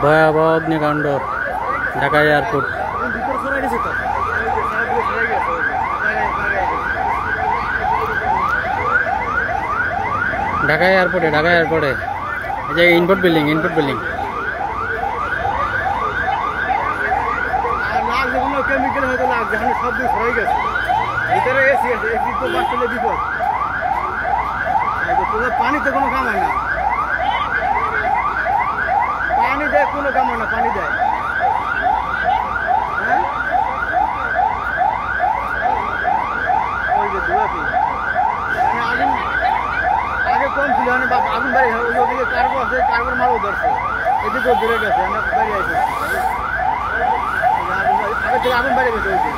ভয়াবহ অগ্নিকাণ্ড ঢাকা এয়ারপোর্ট। ঢাকা এয়ারপোর্টে এই যে ইনপুট বিল্ডিং কেমিক্যাল হয়তো লাগছে, এখন সব দিন হয়ে গেছে, ভিতরে এসি আছে, এসি তো বাঁচলে বিপদ। পানিতে কোনো কাম হয় না, পানি দেয় কোনো কাম হয় না, পানি দেয়। হ্যাঁ ওই যে ধুয়াপি আগুন আগে কম ছিল, আগুন বাড়ি ওদিকে কার্গো আছে, কার্গোর মালও ধরছে, এদিকেও ধরে গেছে, বাড়ি আছে আগে থেকে আগুন বেড়ে গেছে। ওই দিন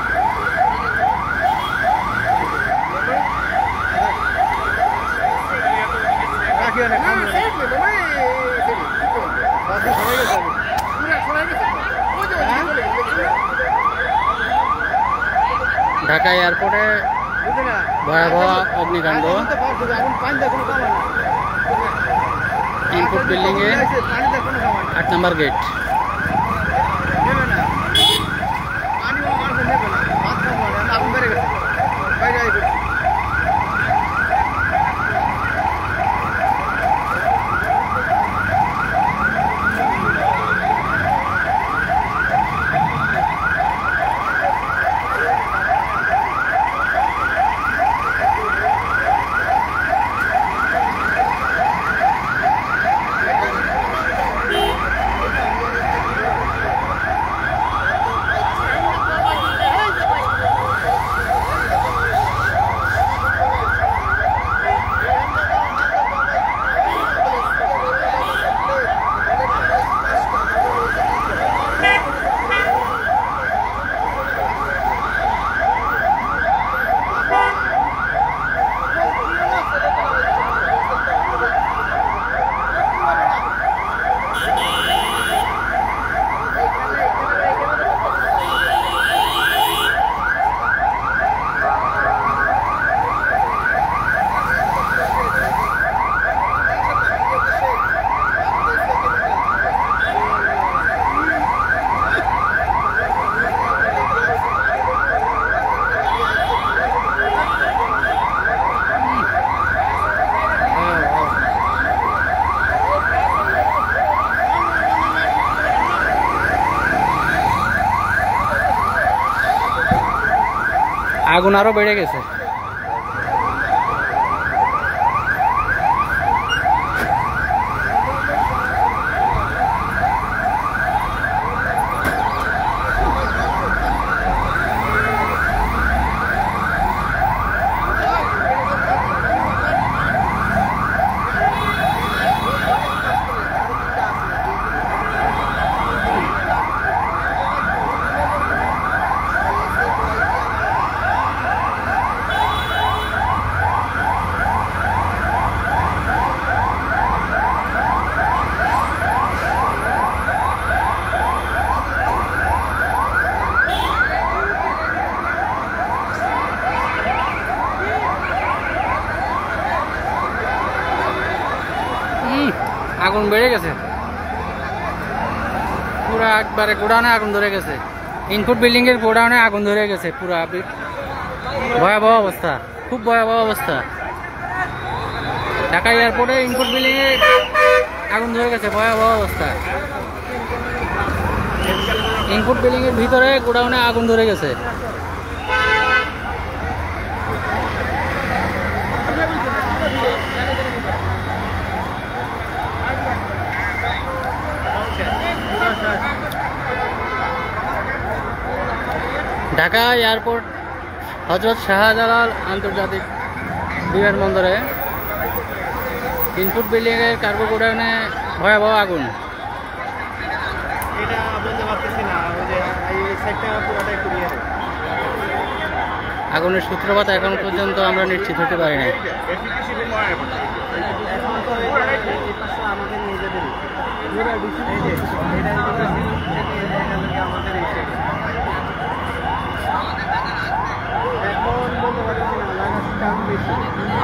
ঢাকা এয়ারপোর্টে ভয়াবহ অগ্নিকাণ্ড। ইনপুট বিল্ডিং এ 8 নম্বর গেট। আগুন আরো বেড়ে গেছে। আগুন বেড়ে গেছে, পুরা একবারে গোডাউনে আগুন ধরে গেছে। ইনপুট বিল্ডিং এর গোডাউনে আগুন ধরে গেছে, পুরা ভয়াবহ অবস্থা, খুব ভয়াবহ অবস্থা। ঢাকা এয়ারপোর্টে ইনপুট বিল্ডিং এ আগুন ধরে গেছে, ভয়াবহ অবস্থা। ইনপুট বিল্ডিং এর ভিতরে গোডাউনে আগুন ধরে গেছে। ঢাকা এয়ারপোর্ট হজরত শাহজালাল আন্তর্জাতিক বিমানবন্দরে ইনপুট বিল্ডিং এর কার্গো গোডাউনে ভয়াবহ আগুন। আগুনের সূত্রপাত এখন পর্যন্ত আমরা নিশ্চিত হতে পারি না।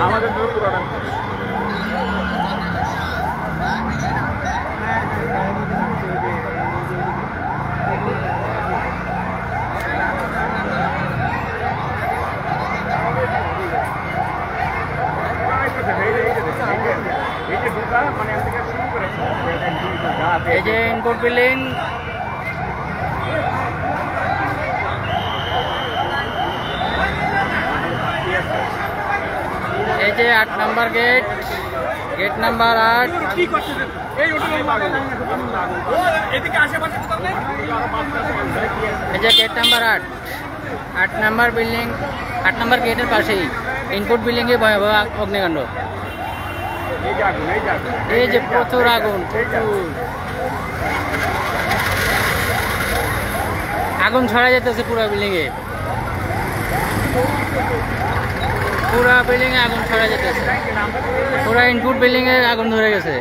আমাদের এই যে ইনপুট বিল্ডিং, এই যে 8 নাম্বার গেট, গেট নাম্বার 8। এই যে gate number 8, 8 number building, 8 number গেটের পাশেই ইনপুট বিল্ডিং এ ভয়াবহ অগ্নিকাণ্ড। এই যে প্রচুর আগুন, আগুন ছড়া যেতেছে পুরো বিল্ডিং এ, পুরা বিল্ডিং এ আগুন ছড়া যেতেছে, পুরা ইনপুট বিল্ডিং এ আগুন ধরে গেছে।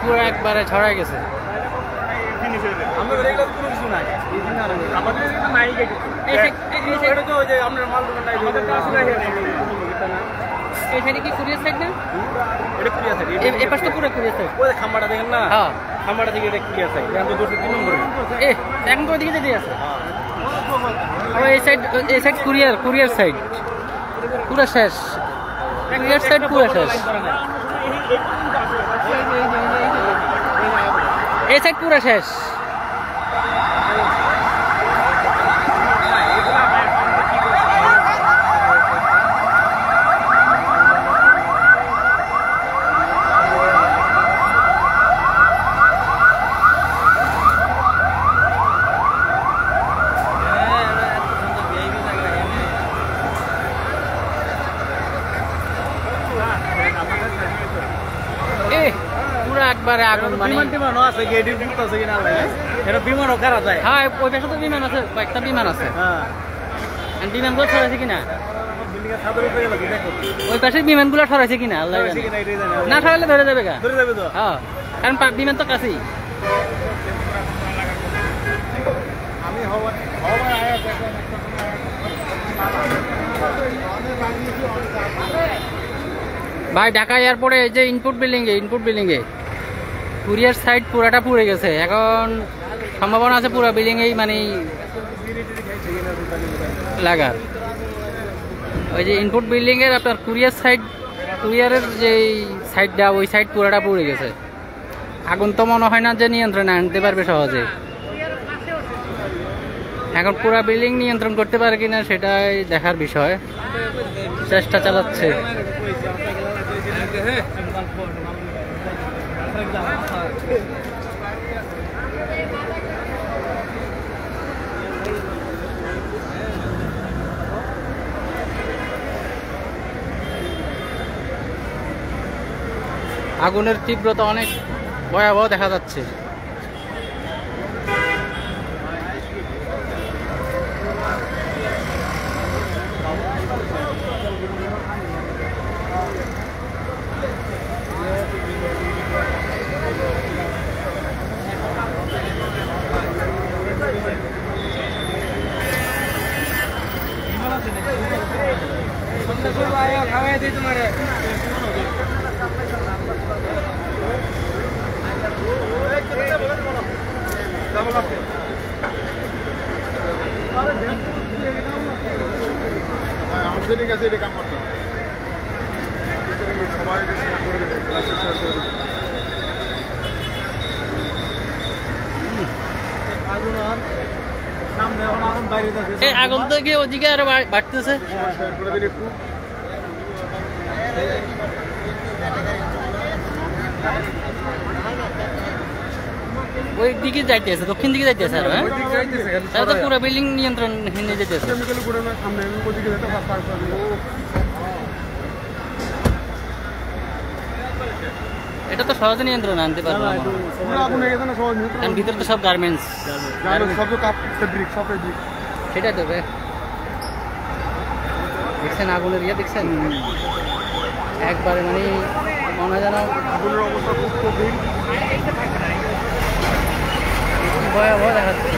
পুরো একবারে ছড়াই গেছে। খাম্বাটা দেখেন না, খাম্বাটা থেকে এটা ক্লিয়ার সাইড, এখন তো 3 নম্বরে এখন তো ওইদিকে যেতে আছে। এই সাইড কুরিয়ার সাইড পুরো শেষ, কুরিয়ার সাইড পুরো শেষ, এই সাইড পুরো শেষ। একবারে আগুন, মানে বিমানও আছে, গেটে আছে কিনা এটা বিমানও কারা যায়। হ্যাঁ, ওই পাশে তো বিমান আছে, কয়েকটা বিমান আছে। হ্যাঁ, বিমানগুলো ছড়াইছে কিনা, ওই পাশে বিমানগুলো ছড়াইছে কিনা আল্লাহ না, ছড়াইলে ধরে যাবে গা, ধরে যাবে তো। হ্যাঁ, কারণ বিমান তো কাছেই। ভাই ঢাকা এয়ারপোর্টে এই যে ইনপুট বিল্ডিং এ কুরিয়ার সাইড পুরাটা পুড়ে গেছে। এখন সম্ভাবনা আছে পুরো বিল্ডিং এই মানে লাগার। ওই যে ইনপুট বিল্ডিং এর আপনার কুরিয়ারের যে সাইডটা, ওই সাইড পুরাটা পুড়ে গেছে। আগুন তো মনে হয় না যে নিয়ন্ত্রণে আনতে পারবে সহজে। এখন পুরো বিল্ডিং নিয়ন্ত্রণ করতে পারে কিনা সেটাই দেখার বিষয়, চেষ্টা চালাচ্ছে। আগুনের তীব্রতা অনেক ভয়াবহ দেখা যাচ্ছে। আমাদের কাছে এটা কাম করতে সবাই আগুন তো গিয়ে ওদিকে আরো বাড়তেছে। ওই দিকে যাইতেছে, দক্ষিণ দিকে যাইতেছে আর তাহলে তো পুরো বিল্ডিং নিয়ন্ত্রণহীন যেতেছে। এটা তো সহজে নিয়ন্ত্রণ আনতে পারবো, কারণ ভিতরে তো সব গার্মেন্টস, সেটাই তো দেখছেন আগুনের ইয়ে দেখছেন একবারে, মানে মনে হয় যেন আগুনের অবস্থা খুব কঠিন, ভয়াবহ দেখাচ্ছে।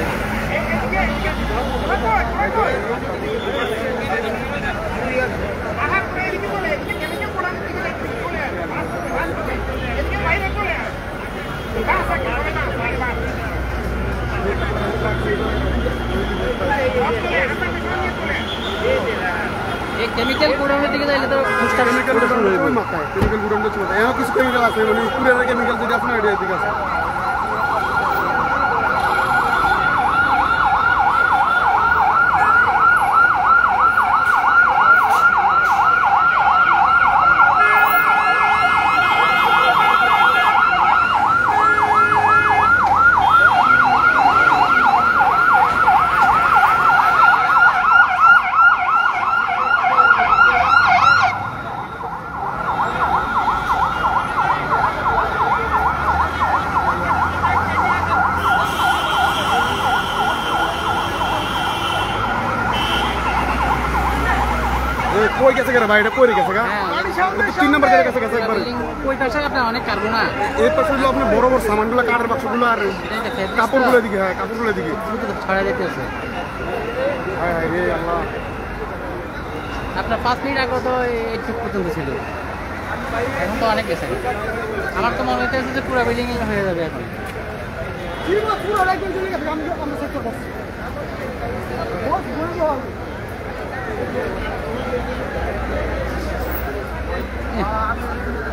কেমিক্যাল গোডাউনের দিকে যাইলে তো কেমিক্যাল গোডাউন কিছু কেমিক্যাল আছে, মানে কুরিয়ারের কেমিক্যাল যেটা আছে না এটা দিকে আছে। কই গেছে কেন ভাই, এটা কই গেছে গা? 3 নম্বর গেটে গেছে গেছে একবার। কই পাশে আপনার অনেক কারবো না, এই পাশে হলো আপনার বড় বড় সামানগুলো, কাঠের বাক্সগুলো আর কাপড়গুলো দিকে, হ্যাঁ কাপড়গুলো দিকে ছড়াই দিতেছে। হায় হায় রে আল্লাহ, আপনার 5 মিনিট আগে তো এইটুক পর্যন্ত ছিল, এখন তো অনেক গেছে। আমার তো মনে হচ্ছে যে পুরো বিল্ডিং হয়ে যাবে এখন।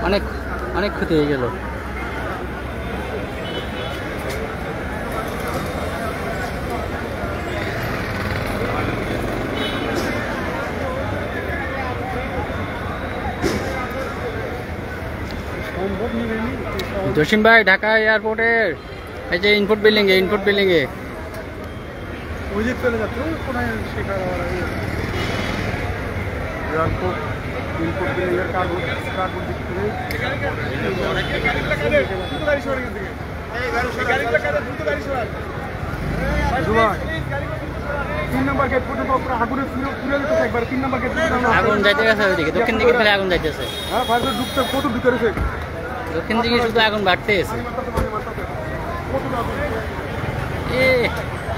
অনেক অনেক ক্ষতি হয়ে গেল। জসিম ভাই, ঢাকা এয়ারপোর্টের এই যে ইনপুট বিল্ডিং এ, ইনপুট বিল্ডিং এ ওই যে চলে যাচ্ছে কোনায় শেখার এয়ারপোর্ট ইনপুট বিল্ডিংয়ের কাগজ দিক থেকে 3 নম্বর গেট পর্যন্ত আগুনে পুরো যেতেছে একবার। 3 নম্বর গেট আগুন যাইতে গেছে, ওইদিকে দক্ষিণ দিকে ফেলে আগুন যাইতেছে। হ্যাঁ ফায়ার ঢুকতে কত ঢুকে রয়েছে, দক্ষিণ দিকে শুধু আগুন বাড়তে গেছে। এ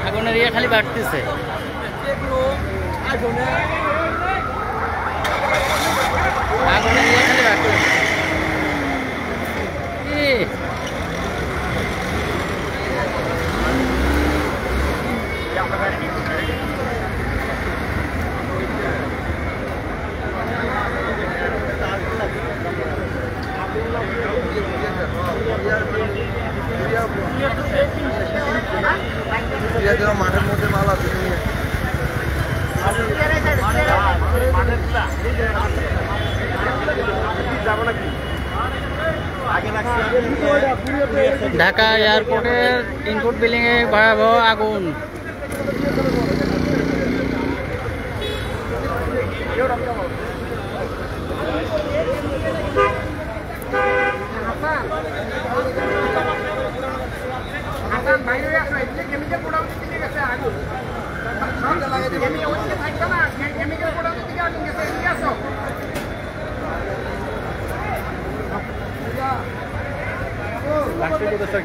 আগুনের ইয়ে খালি বাড়তেছে। আগুনের ইয়ে খালি বাড়তেছে। মাঠের মধ্যে মাল আছে, ঢাকা এয়ারপোর্টের ইনপুট বিল্ডিং এ ভয়াবহ আগুন।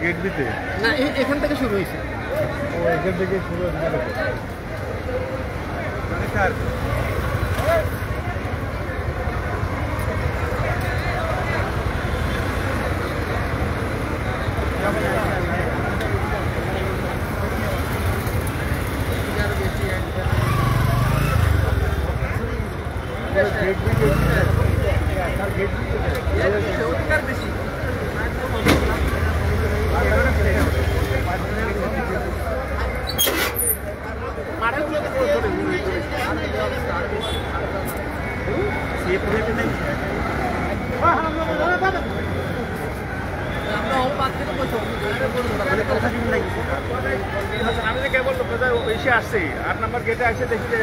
গেট দিতে না এখান থেকে শুরু হয়েছে এখান থেকে শুরু হয়েছে স্যার বেশি আমি যে কেবল এসে আসছি 8 নম্বর গেটে এসে দেখি যে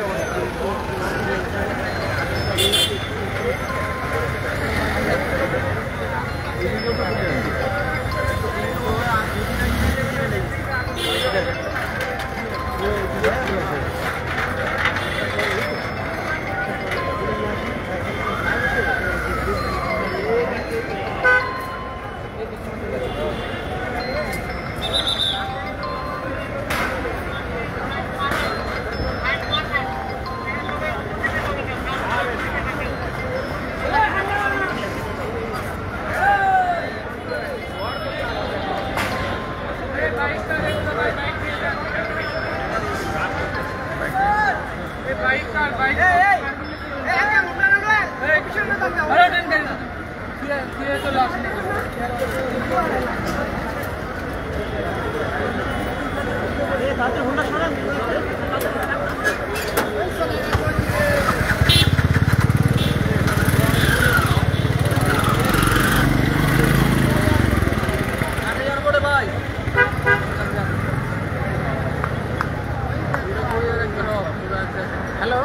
হ্যালো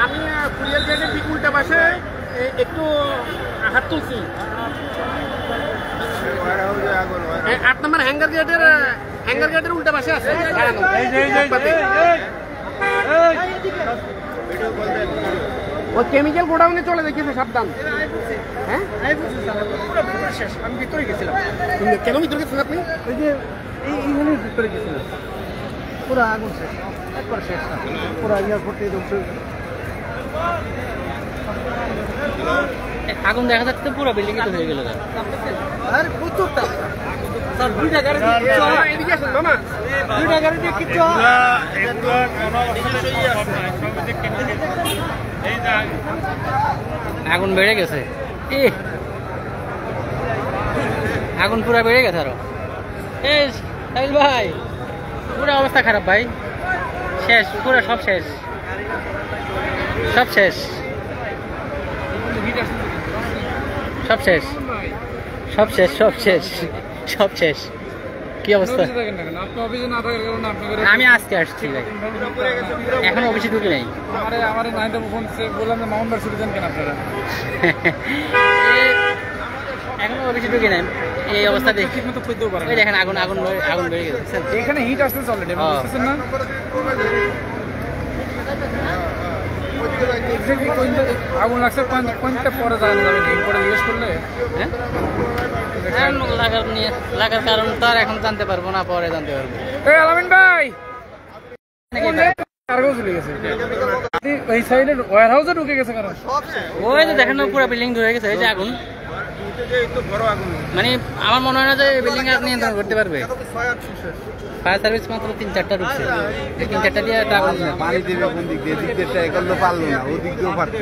আমি কুরিয়ার গেটের ঠিক উল্টা পাশে একটু হাত তুলছি 8 নম্বর হ্যাঙ্গার গেটের উল্টা পাশে আছে ওই কেমিক্যাল গোডাউনে চলে দেখেছে সাবধান হ্যাঁ আমি ভিতরে গেছিলাম কেন ভিতরে গেছেন আপনি এই যে এইখানে ভিতরে গেছিলাম পুরো আগুন শেষ একবার শেষ না পুরো এয়ারপোর্ট আগুন দেখা যাচ্ছে পুরো বিল্ডিং তো হয়ে গেল আর প্রচুরটা স্যার দুইটা গাড়ি এদিকে আসেন মামা দুইটা গাড়ি দিয়ে কিচ্ছু আগুন বেড়ে গেছে আগুন পুরো বেড়ে গেছে আরো ভাই পুরো অবস্থা খারাপ ভাই শেষ পুরো সব শেষ সব শেষ সব শেষ সব শেষ সব শেষ সব শেষ কি অবস্থা আমি আজকে আসছি ভাই এখন অফিসে ঢুকে নেই এখন অফিসে ঢুকে নেই এই অবস্থা দেখি ওই দেখেন আগুন আগুন আগুন বেড়ে গেছে এখানে হিট আসতে চলে না আগুন লাগছে কোনটা পরে জানা যাবে না পরে জিজ্ঞেস করলে হ্যাঁ লাগার কারণ তো আর এখন জানতে পারবো না পরে জানতে পারবো এই আলামিন ভাই কার্গো চলে গেছে এই সাইডে ওয়্যার হাউসে ঢুকে গেছে কারণ ওই যে দেখেন না পুরো বিল্ডিং ধরে গেছে এই যে আগুন মানে আমার মনে হয় না যে বিল্ডিং আর নিয়ন্ত্রণ করতে পারবে ফায়ার সার্ভিস মাত্র 3-4টা ঢুকছে 3-4টা দিয়ে আগুন পানি দিবে কোন দিক দিয়ে দিক দিয়ে এগুলো তো পারলো না ওই দিক দিয়েও পারতো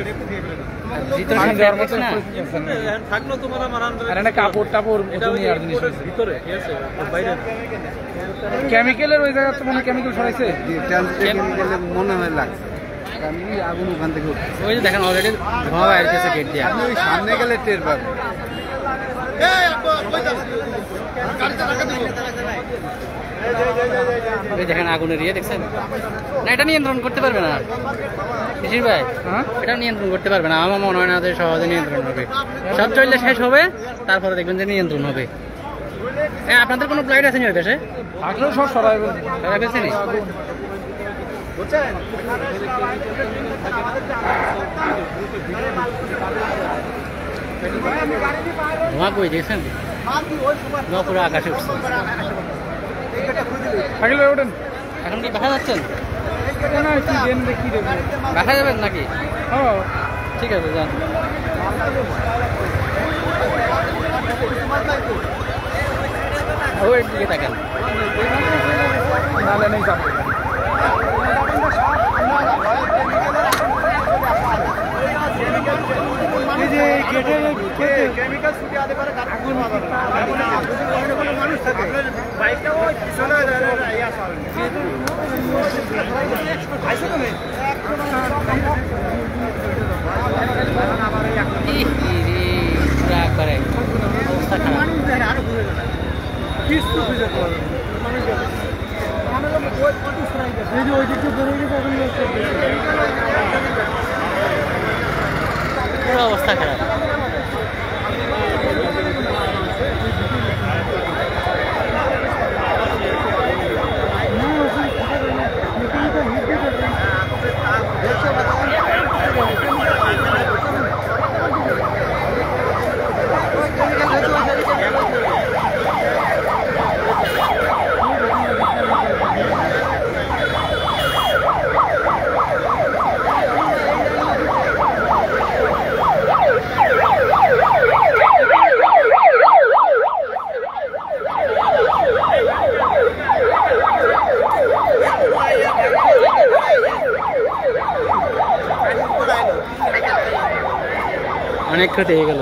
ভিতরে যাওয়ার মতো না থাকলো তোমার আমার আর একটা কাপড় টাপড় নিয়ে আর জিনিস ভিতরে ঠিক আছে বাইরে কেমিক্যালের ওই জায়গা তো মনে কেমিক্যাল ছড়াইছে কেমিক্যালের মনে হয় লাগছে আমি আগুন ওখান থেকে ওই যে দেখেন অলরেডি ধোঁয়া বাইরে গেছে গেট দিয়ে আপনি ওই সামনে গেলে টের পাবেন ওই দেখেন আগুনের ইয়ে দেখছেন না এটা নিয়ন্ত্রণ করতে পারবে না শিশির ভাই এটা নিয়ন্ত্রণ করতে পারবে না আমার মনে হয় না যে সহজে নিয়ন্ত্রণ হবে সব চললে শেষ হবে তারপরে দেখবেন যে নিয়ন্ত্রণ হবে আপনাদের কোনো প্লাইট আছে নি ওই দেশে থাকলেও সব সরাই সরাই ফেলছে নি? ধোঁয়া কই দিয়েছেন? ধোঁয়া পুরো আকাশে উঠছে। থাকলে ওঠেন। এখন কি দেখা যাচ্ছেন? দেখি দেবো দেখা যাবেন নাকি? হ্যাঁ ঠিক আছে যান। ওই দিকে দেখেন। নালে নেই যাবো। অবস্থা খারাপ। পুরো অবস্থা খারাপ। অনেক ক্ষতি হয়ে গেল।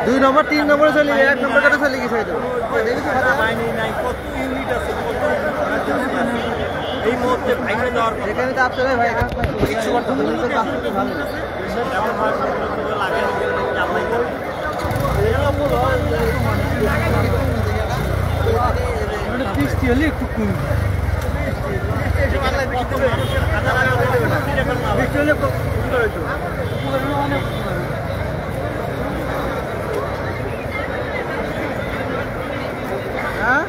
দুই নম্বর 3 নম্বরে চলে গেছে, 1 নম্বর কাছে চলে গেছে। এখানে তো আপনারা ভাই কিছু করতে ভালো বৃষ্টি হলে একটু কম হ্যাঁ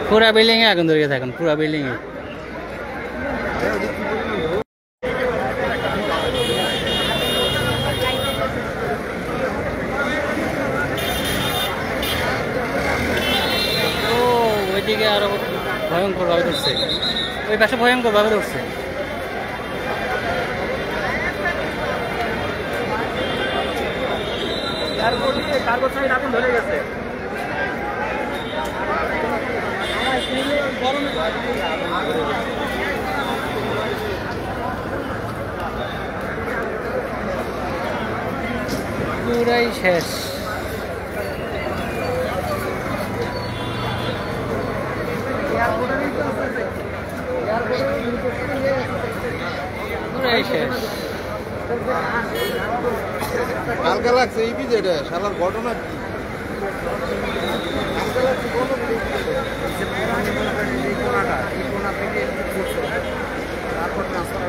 পুরা বিল্ডিং এ আগুন ধরে গেছে। এখন পুরা বিল্ডিং এ ওইদিকে আরো ভয়ঙ্কর ভাবে ধরছে। ওই পাশে ভয়ঙ্কর ভাবে ধরছে। আগুন ধরে গেছে। পুরাই শেষ। পুরাই শেষ। হালকা লাগছে এই বিজয়টা শালার ঘটনা কি? তারপর ট্রান্সফার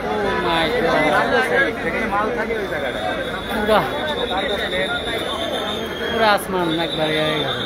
ও মাই গড। মাল থাকে ওই জায়গাটা। পুরো আসমান একবারে হয়ে গেছে।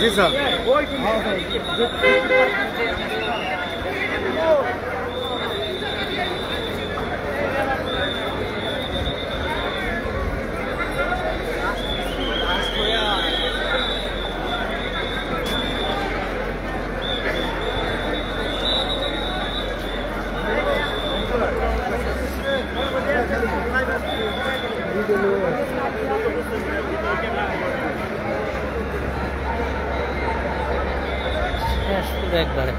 जी सर একবারে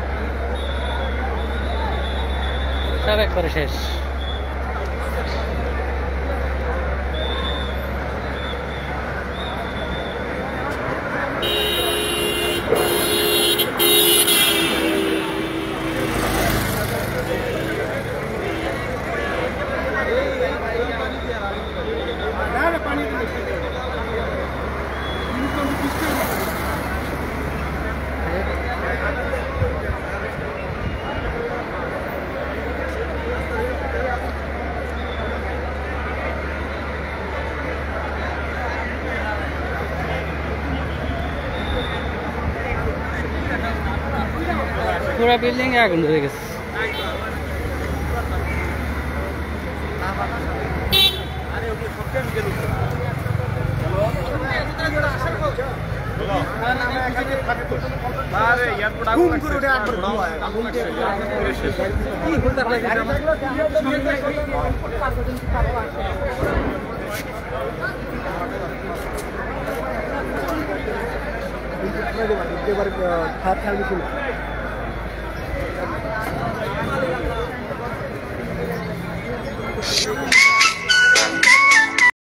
সব একবারে শেষ। পুরা বিল্ডিং এ আগুন ধরে গেছে। খারাপ খেয়াল